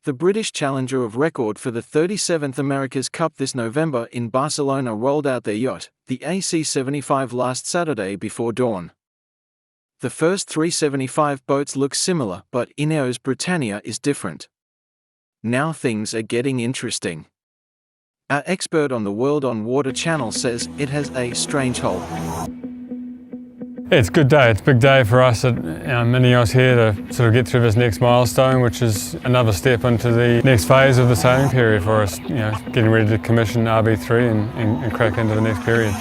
The British challenger of record for the 37th America's Cup this November in Barcelona rolled out their yacht, the AC75 last Saturday before dawn. The first 375 boats look similar, but Ineos Britannia is different. Now things are getting interesting. Our expert on the World on Water channel says it has a strange hull. Yeah, it's a good day. It's a big day for us at INEOS here to sort of get through this next milestone, which is another step into the next phase of the sailing period for us. You know, getting ready to commission RB3 and crack into the next period.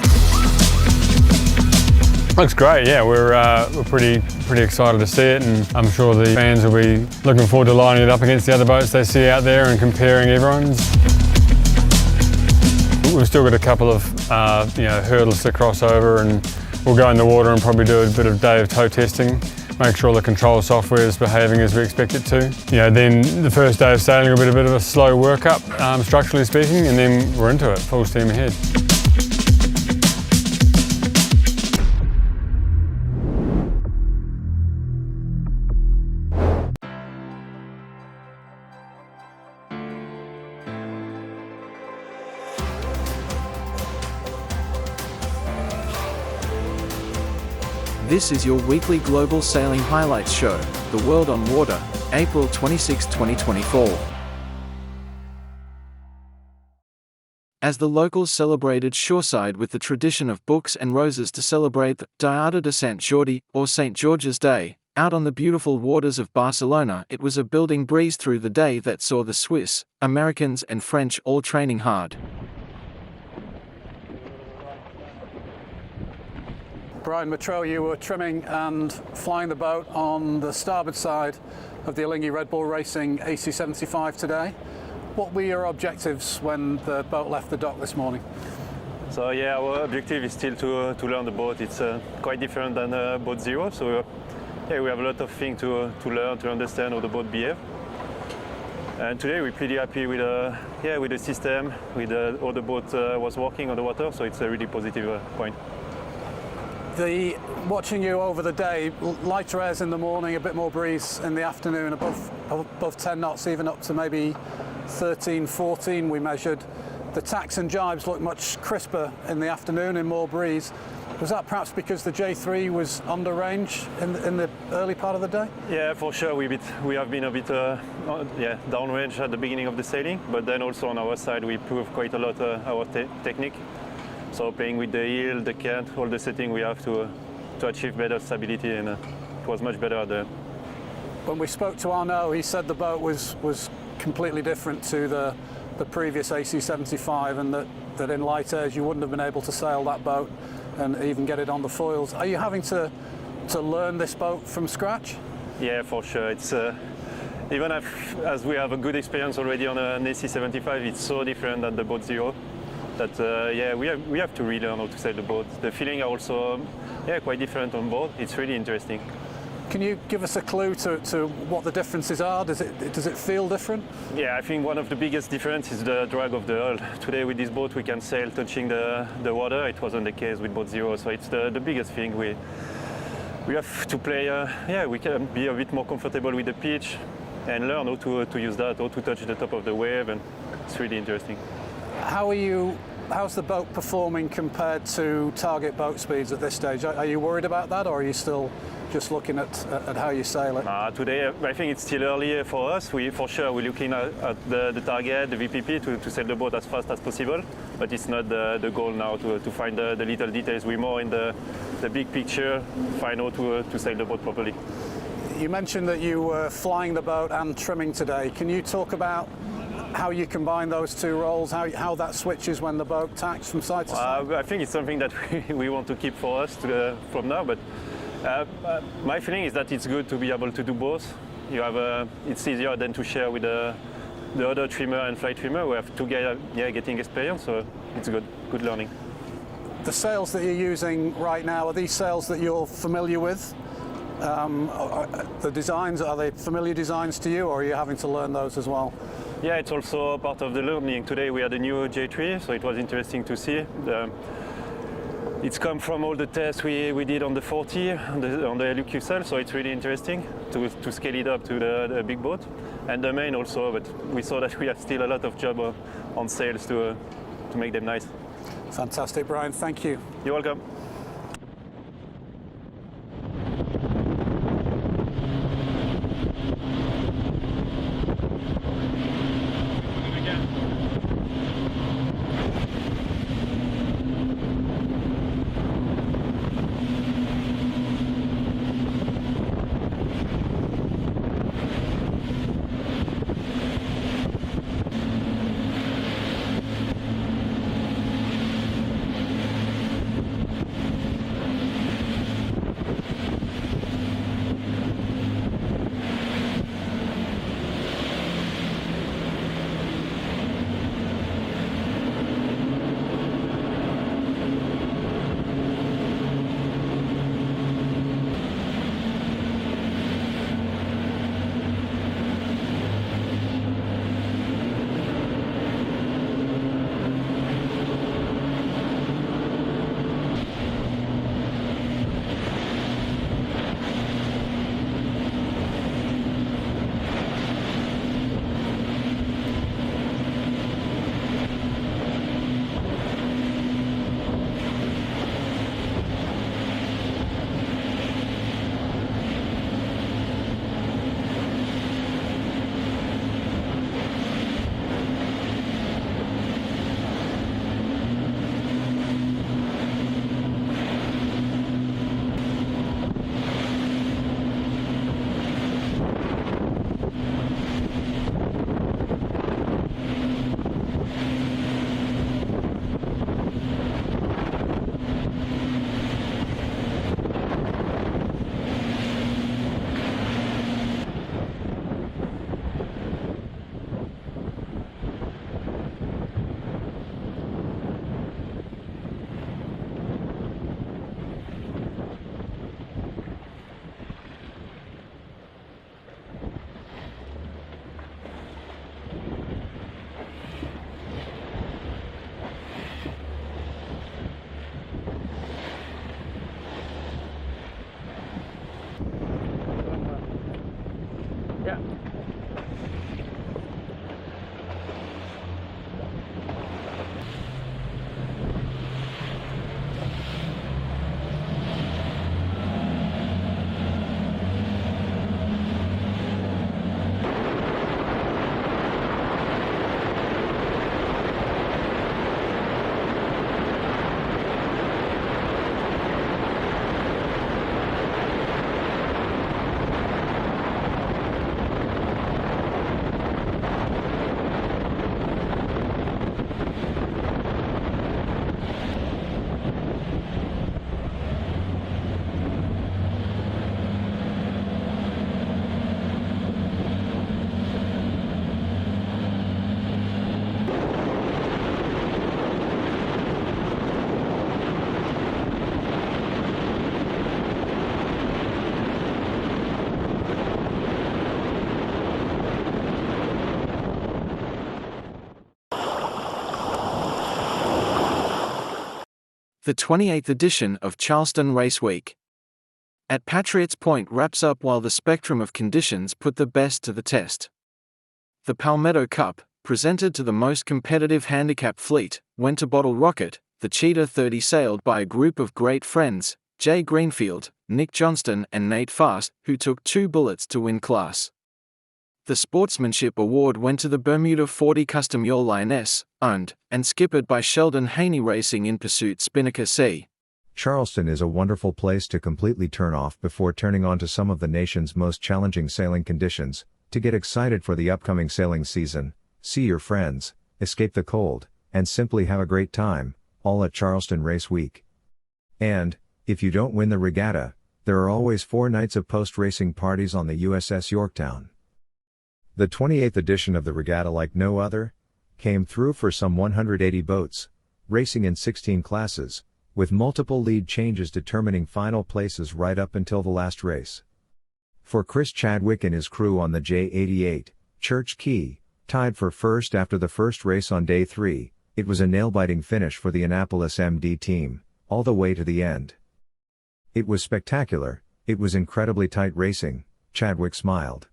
Looks great. Yeah, we're pretty excited to see it, and I'm sure the fans will be looking forward to lining it up against the other boats they see out there and comparing everyone's. We've still got a couple of hurdles to cross over, and we'll go in the water and probably do a bit of day of tow testing, make sure all the control software is behaving as we expect it to. Then the first day of sailing will be a bit of a slow workup, structurally speaking, and then we're into it, full steam ahead. This is your weekly global sailing highlights show, The World on Water, April 26, 2024. As the locals celebrated shoreside with the tradition of books and roses to celebrate the Diada de Sant Jordi, or St. George's Day, out on the beautiful waters of Barcelona, it was a building breeze through the day that saw the Swiss, Americans and French all training hard. Brian Matreau, you were trimming and flying the boat on the starboard side of the Ariki Red Bull Racing AC75 today. What were your objectives when the boat left the dock this morning? So yeah, our objective is still to learn the boat. It's quite different than boat zero, so we have a lot of things to learn, to understand how the boat behaves. And today we're pretty happy with the system, with how the boat was working on the water, so it's a really positive point. Watching you over the day, lighter airs in the morning, a bit more breeze in the afternoon, above 10 knots, even up to maybe 13, 14 we measured. The tacks and jibes look much crisper in the afternoon and more breeze. Was that perhaps because the J3 was under range in the early part of the day? Yeah, for sure. We have been a bit downrange at the beginning of the sailing, but then also on our side we improved quite a lot our technique. So playing with the heel, the cant, all the setting we have to achieve better stability, and it was much better there. When we spoke to Arnaud, he said the boat was completely different to the previous AC75, and that in light airs you wouldn't have been able to sail that boat and even get it on the foils. Are you having to learn this boat from scratch? Yeah, for sure. It's even as we have a good experience already on an AC75, it's so different than the boat zero. That we have to relearn how to sail the boat. The feeling are also quite different on board. It's really interesting. Can you give us a clue to what the differences are? Does it feel different? Yeah, I think one of the biggest differences is the drag of the hull. Today with this boat we can sail touching the water. It wasn't the case with boat zero, so it's the biggest thing. We have to play. We can be a bit more comfortable with the pitch and learn how to use that, how to touch the top of the wave, and it's really interesting. How's the boat performing compared to target boat speeds at this stage? Are you worried about that, or are you still just looking at how you sail it? Today I think it's still early for us. For sure we're looking at the target, the VPP, to sail the boat as fast as possible, but it's not the goal now to find the little details. We're more in the big picture, find out to sail the boat properly. You mentioned that you were flying the boat and trimming today. Can you talk about how you combine those two roles, how that switches when the boat tacks from side to side? I think it's something that we want to keep for us from now, but my feeling is that it's good to be able to do both. It's easier than to share with the other trimmer and flight trimmer. We have two guys getting experience, so it's good learning. The sails that you're using right now, are these sails that you're familiar with? The designs, are they familiar designs to you, or are you having to learn those as well? Yeah, it's also part of the learning. Today we had a new J3, so it was interesting to see. it's come from all the tests we did on the 40, on the LQSL, so it's really interesting to scale it up to the big boat. And the main also, but we saw that we have still a lot of job on sails to make them nice. Fantastic, Brian, thank you. You're welcome. The 28th edition of Charleston Race Week at Patriots Point wraps up while the spectrum of conditions put the best to the test. The Palmetto Cup, presented to the most competitive handicap fleet, went to Bottle Rocket, the Cheetah 30 sailed by a group of great friends, Jay Greenfield, Nick Johnston and Nate Fast, who took 2 bullets to win class. The Sportsmanship Award went to the Bermuda 40 Custom Yawl Lioness, owned and skippered by Sheldon Haney Racing in Pursuit Spinnaker C. Charleston is a wonderful place to completely turn off before turning on to some of the nation's most challenging sailing conditions, to get excited for the upcoming sailing season, see your friends, escape the cold, and simply have a great time, all at Charleston Race Week. And, if you don't win the regatta, there are always 4 nights of post-racing parties on the USS Yorktown. The 28th edition of the regatta, like no other, came through for some 180 boats, racing in 16 classes, with multiple lead changes determining final places right up until the last race. For Chris Chadwick and his crew on the J88, Church Key, tied for first after the first race on day 3, it was a nail-biting finish for the Annapolis MD team, all the way to the end. It was spectacular, it was incredibly tight racing, Chadwick smiled.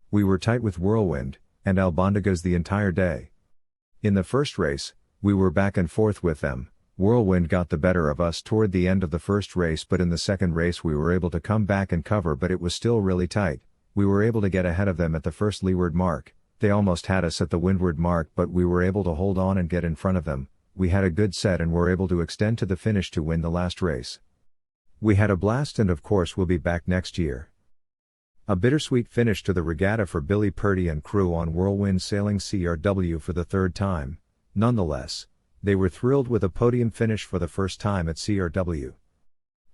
We were tight with Whirlwind and Albondigas the entire day. In the first race, we were back and forth with them. Whirlwind got the better of us toward the end of the first race, but in the second race we were able to come back and cover, but it was still really tight. We were able to get ahead of them at the first leeward mark. They almost had us at the windward mark, but we were able to hold on and get in front of them. We had a good set and were able to extend to the finish to win the last race. We had a blast and of course we'll be back next year. A bittersweet finish to the regatta for Billy Purdy and crew on Whirlwind sailing CRW for the third time. Nonetheless, they were thrilled with a podium finish for the first time at CRW.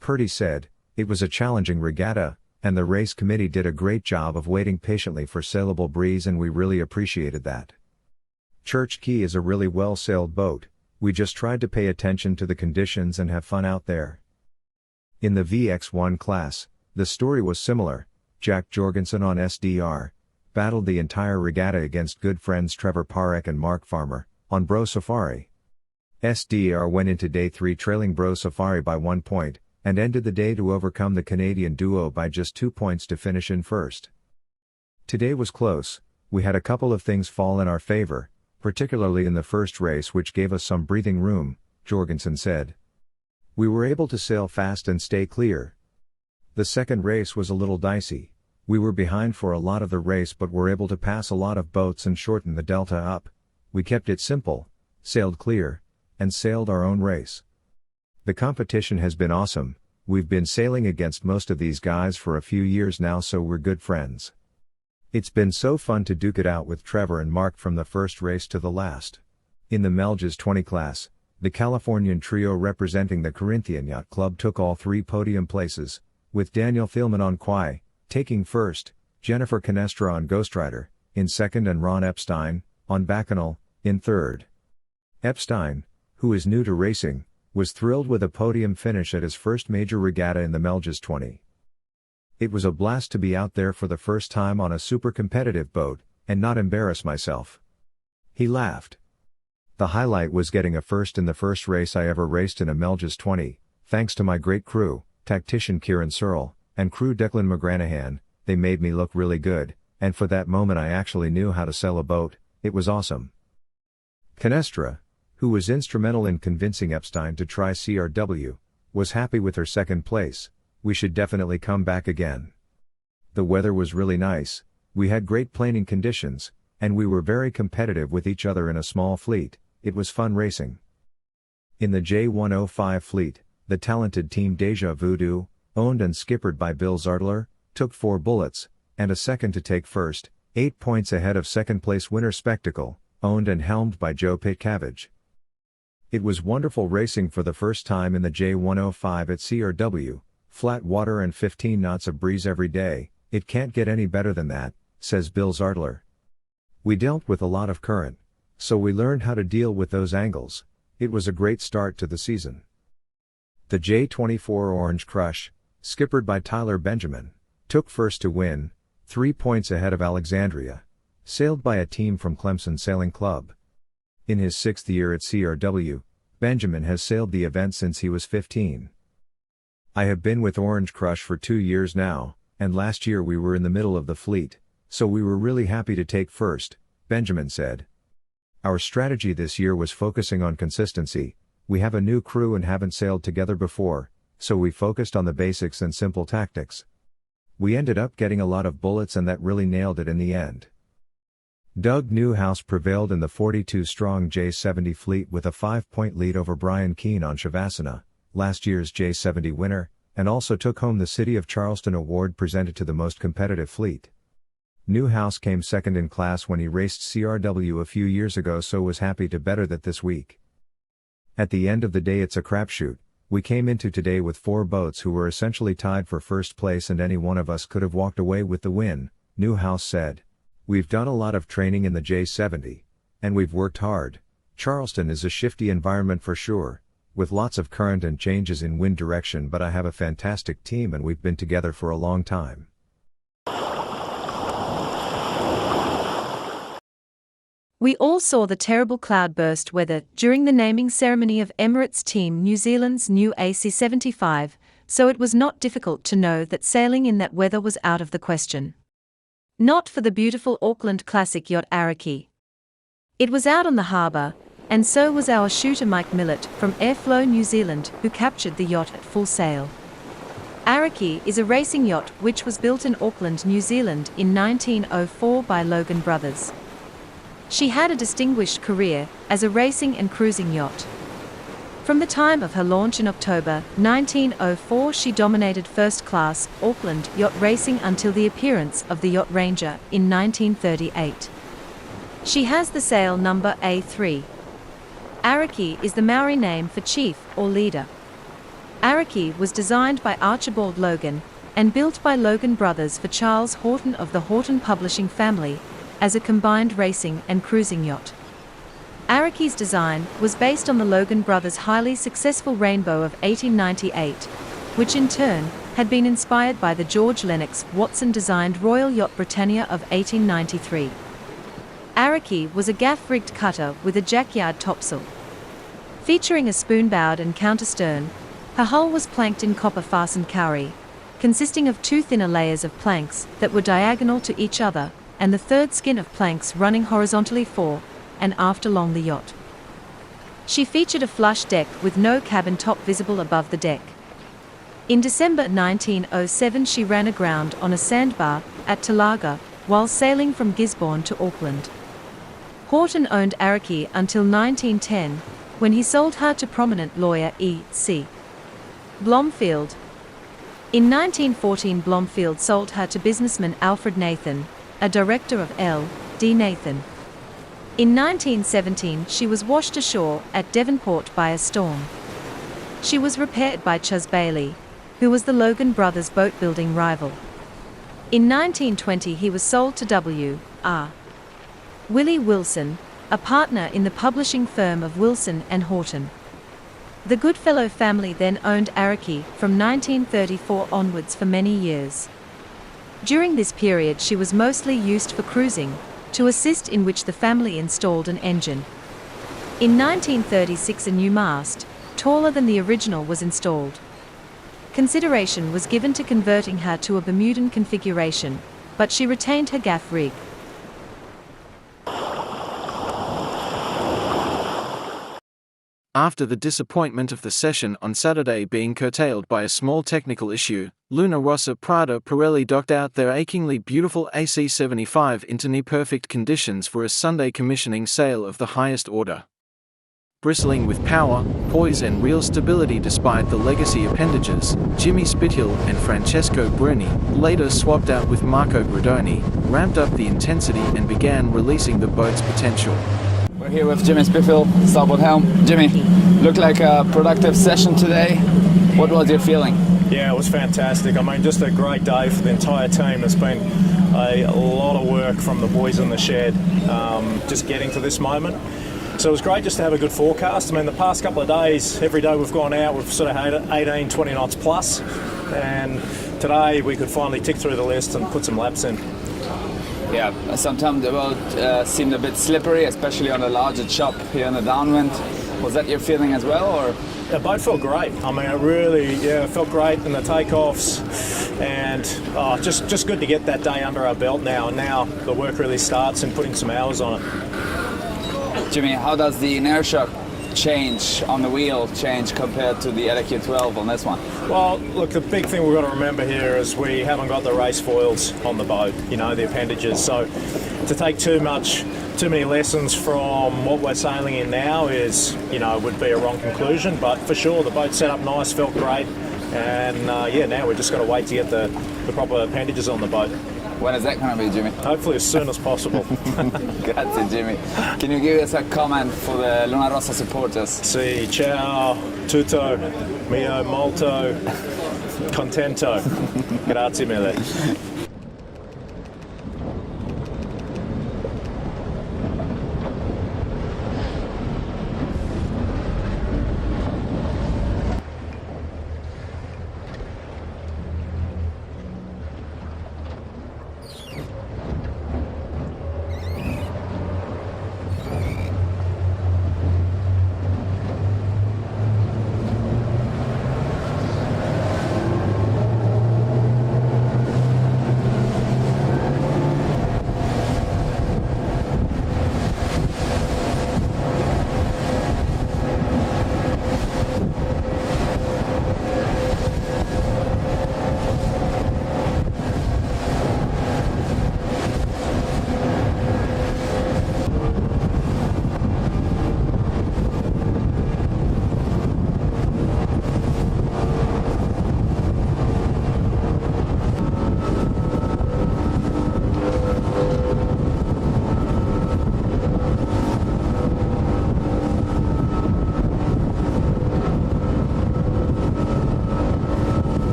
Purdy said, "It was a challenging regatta, and the race committee did a great job of waiting patiently for sailable breeze and we really appreciated that. Church Key is a really well-sailed boat, we just tried to pay attention to the conditions and have fun out there." In the VX1 class, the story was similar. Jack Jorgensen on SDR battled the entire regatta against good friends Trevor Parek and Mark Farmer on Bro Safari. SDR went into day 3 trailing Bro Safari by 1 point, and ended the day to overcome the Canadian duo by just 2 points to finish in first. Today was close, we had a couple of things fall in our favor, particularly in the first race, which gave us some breathing room, Jorgensen said. We were able to sail fast and stay clear. The second race was a little dicey. We were behind for a lot of the race but were able to pass a lot of boats and shorten the delta up. We kept it simple, sailed clear, and sailed our own race. The competition has been awesome, we've been sailing against most of these guys for a few years now, so we're good friends. It's been so fun to duke it out with Trevor and Mark from the first race to the last. In the Melges 20 class, the Californian trio representing the Corinthian Yacht Club took all 3 podium places, with Daniel Thielman on Quai taking first, Jennifer Canestra on Ghostwriter in second and Ron Epstein on Bacchanal in third. Epstein, who is new to racing, was thrilled with a podium finish at his first major regatta in the Melges 20. It was a blast to be out there for the first time on a super competitive boat, and not embarrass myself. He laughed. The highlight was getting a first in the first race I ever raced in a Melges 20, thanks to my great crew, tactician Kieran Searle, and crew Declan McGranahan. They made me look really good, and for that moment I actually knew how to sail a boat. It was awesome. Canestra, who was instrumental in convincing Epstein to try CRW, was happy with her second place. We should definitely come back again. The weather was really nice, we had great planing conditions, and we were very competitive with each other in a small fleet. It was fun racing. In the J105 fleet, the talented team Deja Voodoo, owned and skippered by Bill Zartler, took 4 bullets, and a second to take first, 8 points ahead of second place winner Spectacle, owned and helmed by Joe Pitcavage. It was wonderful racing for the first time in the J105 at CRW, flat water and 15 knots of breeze every day. It can't get any better than that, says Bill Zartler. We dealt with a lot of current, so we learned how to deal with those angles. It was a great start to the season. The J24 Orange Crush, skippered by Tyler Benjamin, took first to win, 3 points ahead of Alexandria, sailed by a team from Clemson Sailing Club. In his 6th year at CRW, Benjamin has sailed the event since he was 15. I have been with Orange Crush for 2 years now, and last year we were in the middle of the fleet, so we were really happy to take first, Benjamin said. Our strategy this year was focusing on consistency. We have a new crew and haven't sailed together before, so we focused on the basics and simple tactics. We ended up getting a lot of bullets and that really nailed it in the end. Doug Newhouse prevailed in the 42-strong J70 fleet with a 5-point lead over Brian Keane on Shavasana, last year's J70 winner, and also took home the City of Charleston award presented to the most competitive fleet. Newhouse came second in class when he raced CRW a few years ago, so was happy to better that this week. At the end of the day it's a crapshoot. We came into today with 4 boats who were essentially tied for first place and any one of us could have walked away with the win, Newhouse said. We've done a lot of training in the J70, and we've worked hard. Charleston is a shifty environment for sure, with lots of current and changes in wind direction, but I have a fantastic team and we've been together for a long time. We all saw the terrible cloudburst weather during the naming ceremony of Emirates Team New Zealand's new AC75, so it was not difficult to know that sailing in that weather was out of the question. Not for the beautiful Auckland classic yacht Ariki. It was out on the harbour, and so was our shooter Mike Millett from Airflow New Zealand, who captured the yacht at full sail. Ariki is a racing yacht which was built in Auckland, New Zealand in 1904 by Logan Brothers. She had a distinguished career as a racing and cruising yacht. From the time of her launch in October 1904, she dominated first-class Auckland yacht racing until the appearance of the Yacht Ranger in 1938. She has the sail number A3. Ariki is the Maori name for chief or leader. Ariki was designed by Archibald Logan and built by Logan Brothers for Charles Horton of the Horton Publishing family as a combined racing and cruising yacht. Ariki's design was based on the Logan Brothers' highly successful Rainbow of 1898, which in turn had been inspired by the George Lennox Watson-designed Royal Yacht Britannia of 1893. Ariki was a gaff-rigged cutter with a jackyard topsail. Featuring a spoon-bowed and counter-stern, her hull was planked in copper-fastened kauri, consisting of two thinner layers of planks that were diagonal to each other, and the third skin of planks running horizontally fore and aft along the yacht. She featured a flush deck with no cabin top visible above the deck. In December 1907, she ran aground on a sandbar at Talaga while sailing from Gisborne to Auckland. Horton owned Ariki until 1910, when he sold her to prominent lawyer E.C. Blomfield. In 1914, Blomfield sold her to businessman Alfred Nathan, a director of L.D. Nathan. In 1917, she was washed ashore at Devonport by a storm. She was repaired by Chas Bailey, who was the Logan Brothers boat-building rival. In 1920, he was sold to W.R. Willie Wilson, a partner in the publishing firm of Wilson and Horton. The Goodfellow family then owned Ariki from 1934 onwards for many years. During this period, she was mostly used for cruising, to assist in which the family installed an engine. In 1936, a new mast, taller than the original, was installed. Consideration was given to converting her to a Bermudan configuration, but she retained her gaff rig. After the disappointment of the session on Saturday being curtailed by a small technical issue, Luna Rossa Prada Pirelli docked out their achingly beautiful AC75 into near-perfect conditions for a Sunday commissioning sail of the highest order. Bristling with power, poise and real stability despite the legacy appendages, Jimmy Spithill and Francesco Bruni, later swapped out with Marco Gridoni, ramped up the intensity and began releasing the boat's potential. We're here with Jimmy Spithill, starboard helm. Jimmy, looked like a productive session today. What was your feeling? Yeah, it was fantastic. I mean, just a great day for the entire team. There's been a lot of work from the boys in the shed, just getting to this moment. So it was great just to have a good forecast. I mean, the past couple of days, every day we've gone out, we've sort of had 18, 20 knots plus. And today we could finally tick through the list and put some laps in. Yeah, sometimes the boat seemed a bit slippery, especially on the larger chop here in the downwind. Was that your feeling as well, or? The boat felt great. I mean, it really, felt great in the takeoffs, and just good to get that day under our belt now. And now the work really starts and putting some hours on it. Jimmy, how does the inertia change on the wheel compared to the LQ12 on this one? Well, look, the big thing we've got to remember here is we haven't got the race foils on the boat, the appendages. So to take too many lessons from what we're sailing in now is, would be a wrong conclusion. But for sure, the boat set up nice, felt great. And now we're just got to wait to get the proper appendages on the boat. When is that going to be, Jimmy? Hopefully as soon as possible. Grazie, Jimmy. Can you give us a comment for the Luna Rossa supporters? Si, ciao, tutto, mio molto contento. Grazie mille.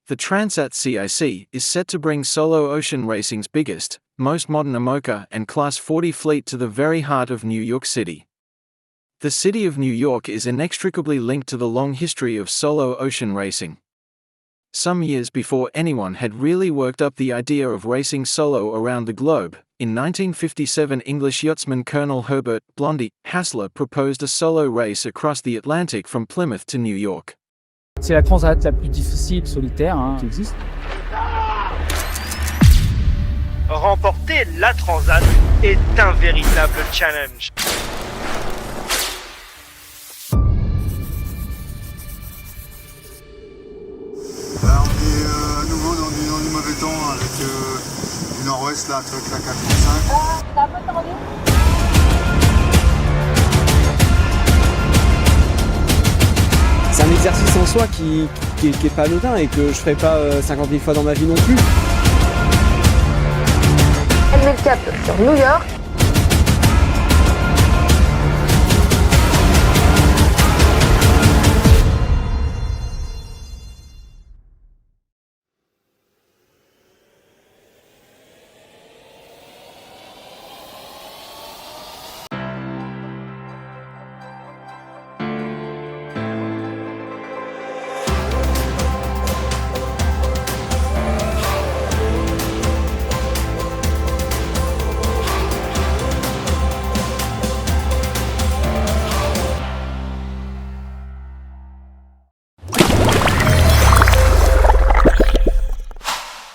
The Transat CIC is set to bring solo ocean racing's biggest, most modern IMOCA and Class 40 fleet to the very heart of New York City. The city of New York is inextricably linked to the long history of solo ocean racing. Some years before anyone had really worked up the idea of racing solo around the globe, in 1957 English yachtsman Colonel Herbert "Blondie" Hassler proposed a solo race across the Atlantic from Plymouth to New York. C'est la transat la plus difficile solitaire qui existe. Remporter la transat est un véritable challenge. Là, on est à nouveau dans du mauvais temps avec du nord-ouest là, avec la 435. C'est un exercice en soi qui est pas anodin et que je ferai pas 50 000 fois dans ma vie non plus. Elle met le cap sur New York.